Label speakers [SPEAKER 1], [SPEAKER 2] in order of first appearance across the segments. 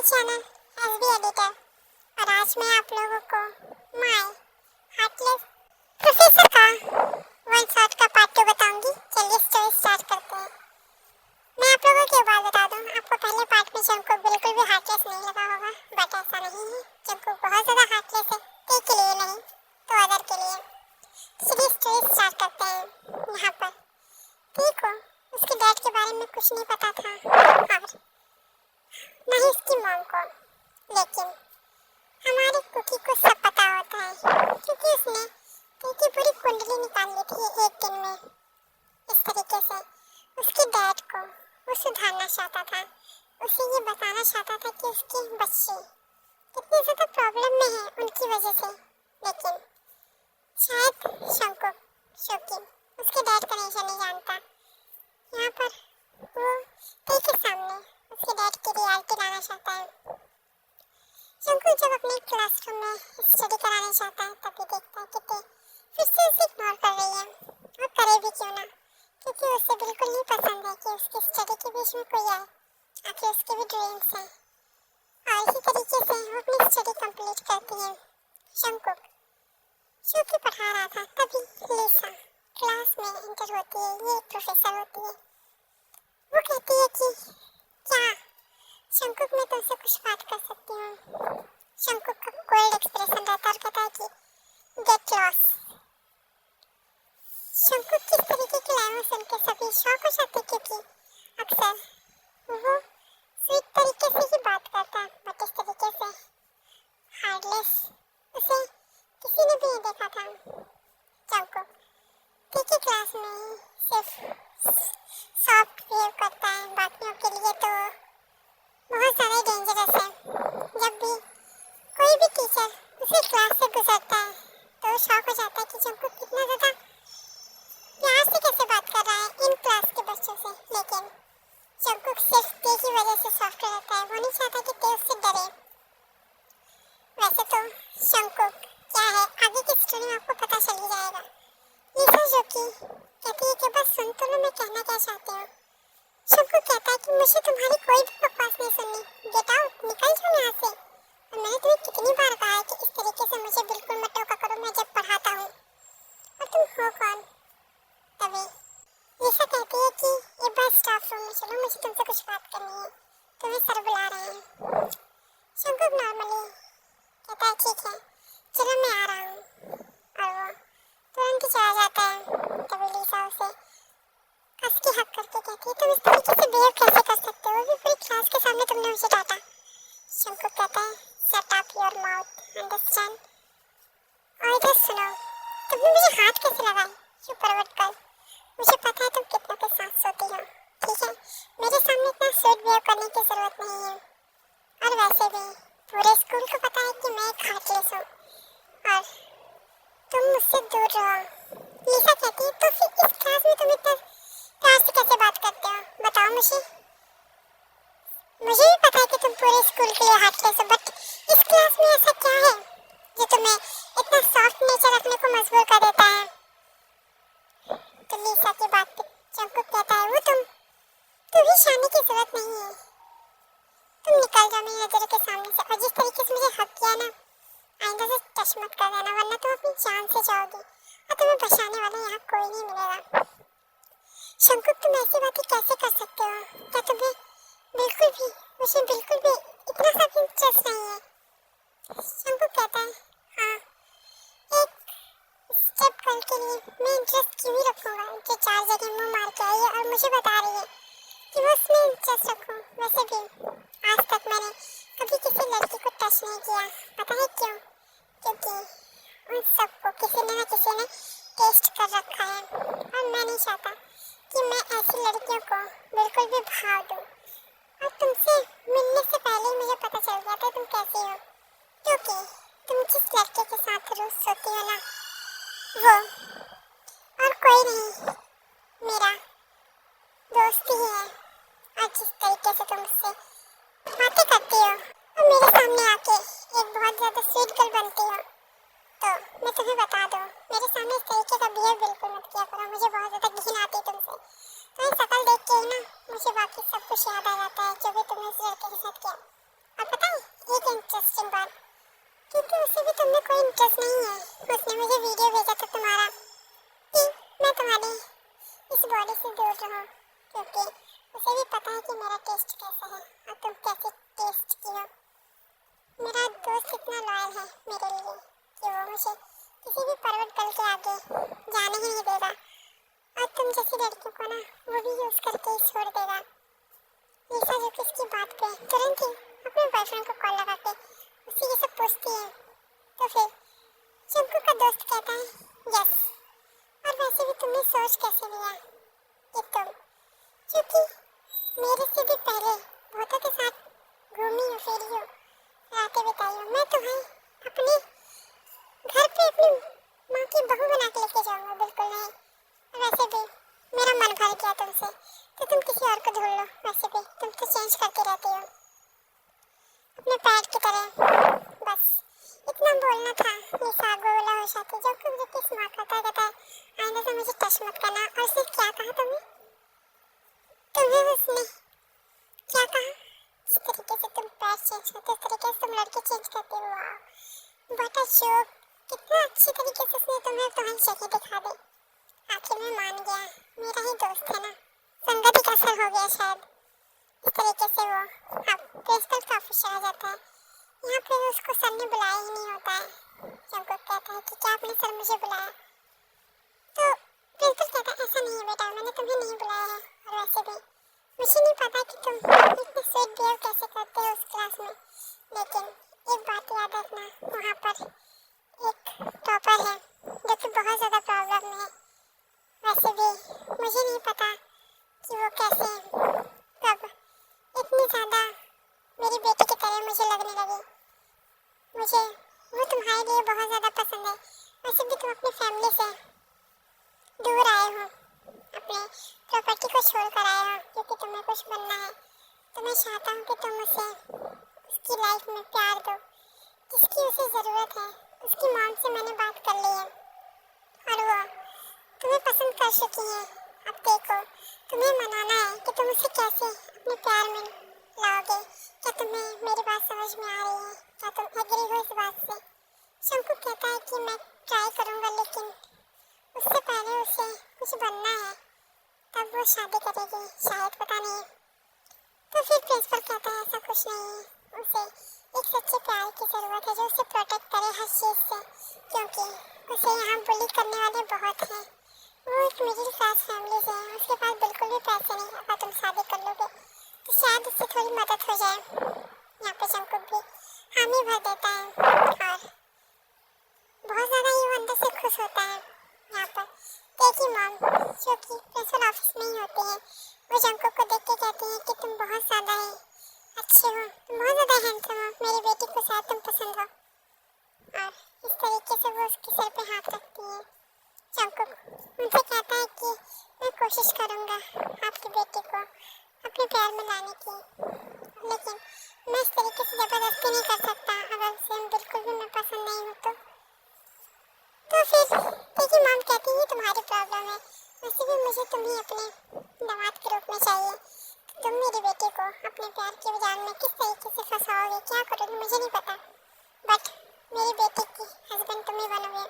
[SPEAKER 1] My channel SB editor. और आज मैं आप लोगों को माय हार्टलेस प्रोफेसर का वन शॉट का पार्ट 2 बताऊंगी। चलिए स्टोरी स्टार्ट करते हैं। मैं आप लोगों को एक बात बता दूं, आपको पहले पार्ट में जंकुक बिल्कुल भी हार्टलेस नहीं लगा होगा, बट ऐसा नहीं है। जंकुक बहुत ज़्यादा हार्टलेस है, ते के लिए नहीं तो अदर के लिए। चलिए स्टोरी स्टार्ट करते हैं। यहाँ पर देखो, उसके डैड के बारे में कुछ नहीं पता था और नहीं उसकी मॉम को, लेकिन हमारी कुकी को सब पता होता है क्योंकि उसने उसकी पूरी कुंडली निकाल ली थी एक दिन में। इस तरीके से उसके डैड को वो सुधारना चाहता था, उसे ये बताना चाहता था कि उसकी बच्ची कितनी ज़्यादा प्रॉब्लम में है उनकी वजह से। लेकिन शायद शंकुक शोकी उसके डैड का नेचर नहीं जानता। यहाँ पर वो कई के सामने उसके डैड की रियलिटी लाना चाहता है। शंकुक जब अपने क्लासरूम में स्टडी कराने जाता है तभी देखता है कि ते फिर से उसे इग्नोर कर रही है, और करे भी क्यों ना, क्योंकि उसे बिल्कुल नहीं पसंद है कि उसकी स्टडी के बीच में कोई आए। आखिर उसके भी ड्रीम्स हैं और इसी तरीके से वो अपनी स्टडी कंप्लीट करती है। शंकुक शोकी पढ़ा रहा था तभी लिसा क्लास में एंटर होती है। ये प्रोफेसर होती है। वो कहती है कि क्या शंकुक मैं तुमसे कुछ बात कर सकती हूँ। शंकुक का कोल्ड एक्सप्रेशन रहता है और कहता है कि गेट लॉस। शंकुक किस तरीके की लाइन सुन के सभी शॉक हो जाते क्योंकि अक्सर वो स्वीट तरीके से ही बात करता है, बट इस तरीके से हार्डलेस उसे किसी ने भी नहीं देखा था। शंकुक ठीक ही क्लास में ही सिर्फ सॉफ्ट बिहेव करता है, बाकियों के लिए तो बहुत ज़्यादा डेंजरस है। जब भी कोई भी टीचर उसी क्लास से गुजरता है तो शॉक हो जाता है कि जंकुक कितना ज़्यादा प्यार से कैसे बात कर रहा है इन क्लास के बच्चों से। लेकिन जंकुक सिर्फ ते की वजह से सॉफ्ट रहता है, वो नहीं चाहता कि ते उससे डरे। वैसे तो शंकुक क्या है आगे की स्टोरी में आपको पता चल ही जाएगा। लिसा जो कि कहती है कि बस सुन तो लो मैं कहना क्या चाहती हूँ। शंकुक कहता है कि मुझे तुम्हारी कोई भी बकवास नहीं सुननी, गेट आउट, निकल जाओ यहाँ से। और मैंने तुम्हें कितनी बार कहा है कि इस तरीके से मुझे बिल्कुल मत टोका करो मैं जब पढ़ाता हूँ। और तुम हो कौन? तभी लिसा कहती है कि एक बार स्टाफ रूम में चलो, मुझे तुमसे कुछ बात करनी है, तुम्हें सर बुला रहे हैं। शंकुक नॉर्मली कहता है ठीक है चलो मैं आ रहा हूँ, और वो तुरंत ही चला जाता है। तभी लिसा उसे कस की हक करके कहती है तुम इस तरीके से बिहेव कैसे कर सकते हो, भी पूरी क्लास के सामने तुमने मुझे डांटा। शंकुक कहता है shut up your mouth, understand. और इधर सुनो, तुमने मुझे हाथ कैसे लगाए यू परवर्ट गर्ल, मुझे पता है तुम कितनों के साथ सोती हो, ठीक है मेरे सामने इतना स्वीट बिहेव करने की जरूरत नहीं है। और वैसे भी पूरे स्कूल को पता है कि मैं एक हार्टलेस हूँ और तुम मुझसे दूर रहो। लिसा कहती है तो फिर इस क्लास में तुम इतना प्यार से कैसे बात करते हो, बताओ मुझे। मुझे भी पता है कि तुम पूरे स्कूल के लिए हार्टलेस हो, बट इस क्लास में ऐसा क्या है जो तुम्हें इतना सॉफ्ट नेचर रखने को मजबूर कर देता है। तो लिसा की बात पे जंकुक कहता है वो तुम भी शानी की जरूरत नहीं है, तुम निकल जाओ मेरी नजर के सामने से। और जिस तरीके से मुझे हक किया ना, आइंदा से टच मत कर देना वरना तुम अपनी जान से जाओगी और तुम्हें बचाने वाला यहाँ कोई नहीं मिलेगा। शंकुक तुम ऐसी बातें कैसे कर सकते हो, क्या तुम्हें मुझे बिल्कुल भी इतना सा भी इंटरेस्ट नहीं है। शंकुक कहता है हाँ, एक स्टेप गर्ल के लिए मैं इंटरेस्ट क्यों ही रखूँगा जो 4 जगह मुँह मार के आई है और मुझे बता रही है कि वो उसमें इंटरेस्ट रखूँ। वैसे भी आज तक मैंने कभी किसी लड़की को टच नहीं किया, पता है क्यों? क्योंकि उन सबको किसी ने टेस्ट कर रखा है और मैं नहीं चाहता कि मैं ऐसी लड़कियों को बिल्कुल भी भाव दूँ। और तुमसे मिलने से पहले ही मुझे पता चल गया था तुम कैसी हो, क्योंकि तुम जिस लड़के के साथ रोज सोती हो ना, वो और कोई नहीं मेरा दोस्त ही है। और जिस तरीके से तुम उससे बातें करती हो और मेरे सामने आके एक बहुत ज़्यादा स्वीट गर्ल बनती हो, तो मैं तुम्हें बता दूँ मेरे सामने इस तरीके का बिहेव बिल्कुल मत किया करो, मुझे बहुत ज़्यादा घिन आती तुमसे। तो ये शक्ल देख के ही ना मुझे बाकी सब कुछ याद आ जाता है जो भी तुमने उस लड़के के साथ किया। अब पता है एक इंटरेस्टिंग बात, क्योंकि उसे भी तुमने कोई इंटरेस्ट नहीं है। उसने मुझे वीडियो भेजा था तुम्हारा कि मैं तुम्हारी इस बॉडी से दूर रहूं, क्योंकि उसे भी पता है कि मेरा टेस्ट कैसा है और तुम कैसे टेस्ट की हो। मेरा दोस्त इतना लॉयल है मेरे लिए कि वो मुझे किसी भी पर्वत दल के आगे जाने ही नहीं देगा, और तुम जैसी लड़कियों को ना वो भी यूज करके ही छोड़ देगा। लिसा जो कि इसकी बात पे तुरंत ही अपने बॉयफ्रेंड को कॉल लगा के उससे ये सब पूछती है, तो फिर जंकुक का दोस्त कहता है यस, और वैसे भी तुमने सोच कैसे लिया कि तुम, क्योंकि मेरे से भी पहले बहुतों के साथ घूमी हो, फिरी हो, रातें बिताई हो, मैं तुम्हें अपने घर पे अपनी माँ की बहू बना के लेके जाऊंगा, बिल्कुल नहीं। और वैसे भी मेरा मन भर गया तुमसे, तो तुम किसी और को ढूंढ लो। वैसे भी तुम तो चेंज करती रहती हो अपने पैर की तरह। बस इतना बोलना था। लिसा गोला हो जाती जब कुछ किस माँ कहता है आइंदा से मुझे टच मत करना। और उसने क्या कहा तुम्हें उसने क्या कहा, जिस तरीके से तुम पैर चेंज करते, उस तरीके से तुम लड़के चेंज करते हो। वाह व्हाट अ जोक, कितना अच्छी तरीके से उसने तुम्हें तुम्हारी जगह दिखा दी। आखिर में मान गया, मेरा ही दोस्त है ना, संगति का असर हो गया शायद। इस तरीके से वो अब प्रिंसिपल का ऑफिस चला जाता है। यहाँ पे उसको सर ने बुलाया ही नहीं होता है। जंकुक कहता है कि क्या आपने सर मुझे बुलाया, तो प्रिंसिपल कहता है ऐसा नहीं है बेटा, मैंने तुम्हें नहीं बुलाया है, और वैसे भी मुझे नहीं पता कि तुम इतने स्वीट बिहेव कैसे करते हो उस क्लास में, लेकिन एक बात याद रखना, वहाँ पर एक टॉपर है जो कि बहुत ज़्यादा प्रॉब्लम में है। वैसे भी मुझे नहीं पता कि वो कैसे कब इतनी ज़्यादा मेरी बेटी की तरह मुझे लगने लगी। मुझे वो तुम्हारे लिए बहुत ज़्यादा पसंद है। वैसे भी तुम अपनी फैमिली से दूर आए हो, अपने प्रॉपर्टी को छोड़ कर आए हो क्योंकि तुम्हें कुछ बनना है। तो मैं चाहता हूँ कि तुम उसे उसकी लाइफ में प्यार दो जिसकी उसे ज़रूरत है। उसकी मॉम से मैंने बात कर ली है और वो तुम्हें पसंद कर चुकी है। अब देखो, तुम्हें मनाना है कि तुम उसे कैसे अपने प्यार में लाओगे। क्या तुम्हें मेरी बात समझ में आ रही है? क्या तुम एग्री हो इस बात से? शंकु कहता है कि मैं ट्राई करूँगा, लेकिन उससे पहले उसे कुछ बनना है, तब वो शादी करेगी शायद, पता नहीं। तो फिर प्रिंसिपल कहता है ऐसा कुछ नहीं है, उसे एक सच्चे प्यार की ज़रूरत है जो उसे प्रोटेक्ट करे हर चीज़ से, क्योंकि उसे यहाँ बुली करने वाले बहुत हैं। वो एक मिडिल क्लास फैमिली से है, उसके पास बिल्कुल भी पैसे नहीं। अगर तुम शादी कर लोगे तो शायद उससे थोड़ी मदद हो जाए। यहाँ पे जंकुक भी हामी भर देता है और बहुत ज़्यादा ही वो अंदर से खुश होता है। यहाँ पर तेकी मॉम जो कि प्रिंसिपल ऑफिस में ही होती है, वो जंकुक को देख के कहती है कि तुम बहुत ज़्यादा ही अच्छे हो, तुम बहुत ज़्यादा हैंडसम हो, मेरी बेटी को शायद तुम पसंद हो। और इस तरीके से वो उसके सर पे हाथ रखती है। जंकुक उनसे कहता है कि मैं कोशिश करूँगा आपकी बेटी को अपने प्यार में लाने की, लेकिन मैं इस तरीके से ज़बरदस्ती नहीं कर सकता अगर उसे बिल्कुल भी मैं पसंद नहीं हूँ तो। फिर तेरी मॉम कहती है तुम्हारी प्रॉब्लम है, वैसे भी मुझे तुम्हें अपने दामाद के रूप में चाहिए। तुम मेरी बेटी को अपने प्यार के जाल में किस तरीके से फंसाओगे, क्या करोगे मुझे नहीं पता, बट मेरी बेटी की हस्बैंड तुम ही बनोगे।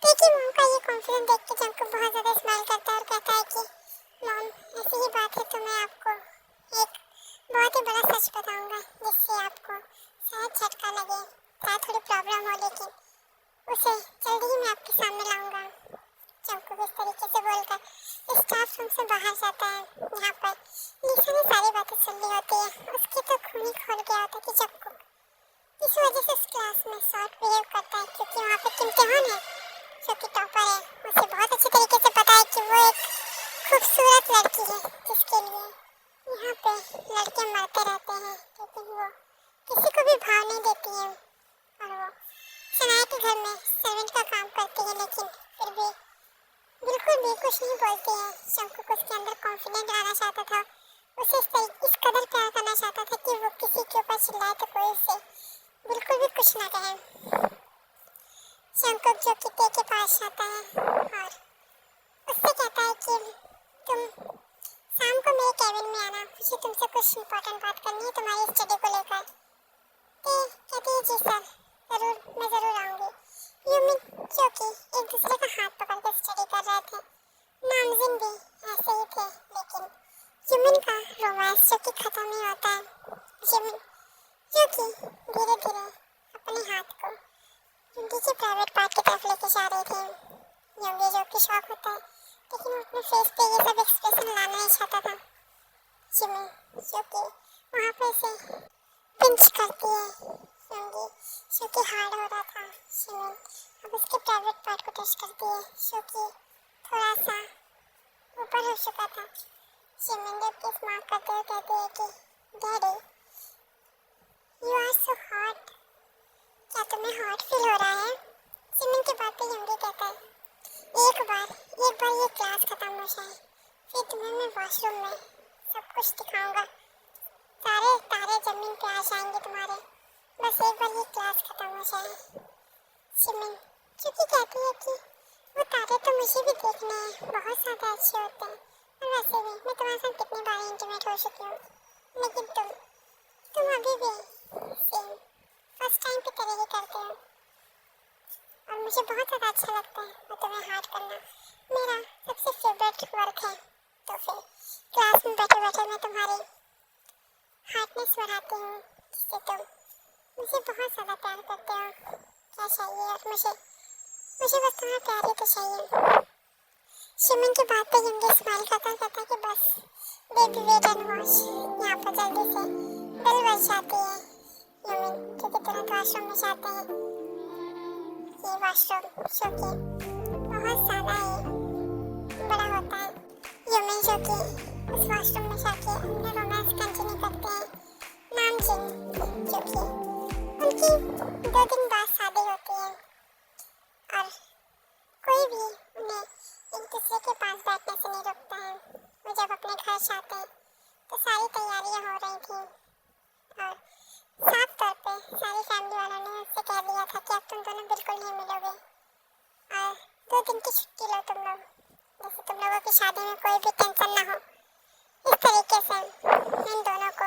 [SPEAKER 1] तेरी मॉम का ये कॉन्फिडेंस देख के जंकुक बहुत ज़्यादा स्माइल करता है और कहता है कि मॉम ऐसी ही बात है तो मैं आपको एक बहुत ही बड़ा सच बताऊंगा जिससे आपको शायद झटका लगे, शायद थोड़ी प्रॉब्लम हो, लेकिन उसे जल्दी ही मैं आपके सामने लाऊंगा। जंकुक इस तरीके से बोलकर स्टाफ रूम से बाहर जाता है। यहाँ पर लिसा ने सारी बातें सुन ली होती है, उसके तो खून ही खोल गया होता है कि जंकुक इस वजह से उस क्लास में शॉर्ट बिहेव करता है, क्योंकि वहाँ पे इम्तिहान है जो कि टॉपर है। उसे बहुत अच्छी तरीके से पता है कि वो एक खूबसूरत लड़की है जिसके लिए यहाँ पे लड़के मरते रहते हैं, लेकिन वो किसी को भी भाव नहीं देती है। और वो सनाया के घर में सर्वेंट का काम करती है, लेकिन फिर भी बिल्कुल भी कुछ नहीं बोलती है। जंकुक उसके अंदर कॉन्फिडेंट लाना चाहता था, उसे इस कदर प्यार करना चाहता था कि वो किसी के ऊपर चिल्लाए तो कोई उसे बिल्कुल भी कुछ ना कहे। जंकुक जो कि ते के पास जाता है और उससे कहता है कि तुम शाम को मेरे कैबिन में आना, मुझे तुमसे कुछ इम्पोर्टेंट बात करनी है तुम्हारी स्टडी को लेकर। ते कहती है जी सर, जरूर मैं जरूर आऊँगी। यूमिन जो कि एक दूसरे का हाथ पकड़ कर स्टडी कर रहे थे, नामजिन भी ऐसे ही थे, लेकिन यूमिन का रोमांस जो कि खत्म नहीं होता है। यूमिन जो कि धीरे धीरे अपने हाथ को युंगी के प्राइवेट पार्ट की तरफ लेके जा रही थी। युंगी जो कि शौक होता है, लेकिन वो अपने फेस पे ये सब एक्सप्रेशन लाना नहीं चाहता था। यूमिन जो कि वहाँ पे से पिंच करती है युंगी जो कि हार्ड हो रहा था। यूमिन अब उसके प्राइवेट पार्ट को टच करती है जो कि थोड़ा सा ऊपर हो चुका था। यूमिन देख के स्माइल करते हुए कहती है कि daddy you are so hot, क्या तुम्हें हॉट फील हो रहा है? यूमिन के बात पे युंगी कहता है एक बार ये क्लास खत्म हो जाए, फिर तुम्हें मैं वॉशरूम में सब कुछ दिखाऊंगा। सारे तारे जमीन पे आ जाएंगे तुम्हारे, बस एक बार ये क्लास खत्म हो जाए। यूमिन क्योंकि कहती है कि वो तारे तो मुझे भी देखने हैं, बहुत ज़्यादा अच्छे होते हैं, और वैसे भी मैं तुम्हारे साथ कितनी बार इंटीमेट हो चुकी हूँ, लेकिन तुम अभी भी सेम फर्स्ट टाइम की तरह ही करते हो, और मुझे बहुत ज़्यादा अच्छा लगता है और तुम्हें हार्ट करना मेरा सबसे फेवरेट वर्क है। तो फिर क्लास में बैठे बैठे मैं तुम्हारी हार्टनेस बढ़ाती हूँ, जिससे तुम मुझे बहुत ज़्यादा प्यार करते हो। क्या चाहिए और मुझे बस तुम्हारा प्यार ही तो चाहिए। यूमिन की बात पे युंगी स्माइल करता कहता कि बस बेबी वेट एंड वॉच, यहाँ पर जल्दी से बेल बज जाती है। यूमिन क्योंकि तुरंत वॉशरूम में जाते हैं। ये वॉशरूम जो कि बहुत ज़्यादा ही बड़ा होता है। यूमिन जो कि उस वॉशरूम में जाके अपना रोमांस कंटिन्यू करते हैं। नामजिन जो कि उनकी 2 दिन बाद शादी होती है, और कोई भी उन्हें एक दूसरे के पास बैठने से नहीं रोकता है। वो जब अपने घर जाते हैं तो सारी तैयारियां हो रही थी, और साफ तौर पे सारी फैमिली वालों ने उससे कह दिया था कि अब तुम दोनों बिल्कुल नहीं मिलोगे, और 2 दिन की छुट्टी लो तुम लोग, जैसे तुम लोगों की शादी में कोई भी टेंशन ना हो। इस तरीके से इन दोनों को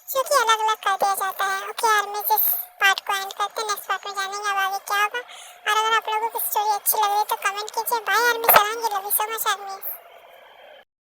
[SPEAKER 1] जो कि अलग अलग कर दिया जाता है। ओके यार, मैं जिस पार्ट को एंड करते हैं नेक्स्ट पार्ट में जानेंगे अब आगे क्या होगा। और अगर आप लोगों को स्टोरी अच्छी लग रही है तो कमेंट कीजिए। बाय आर्मी, चलेंगे, love you so much army.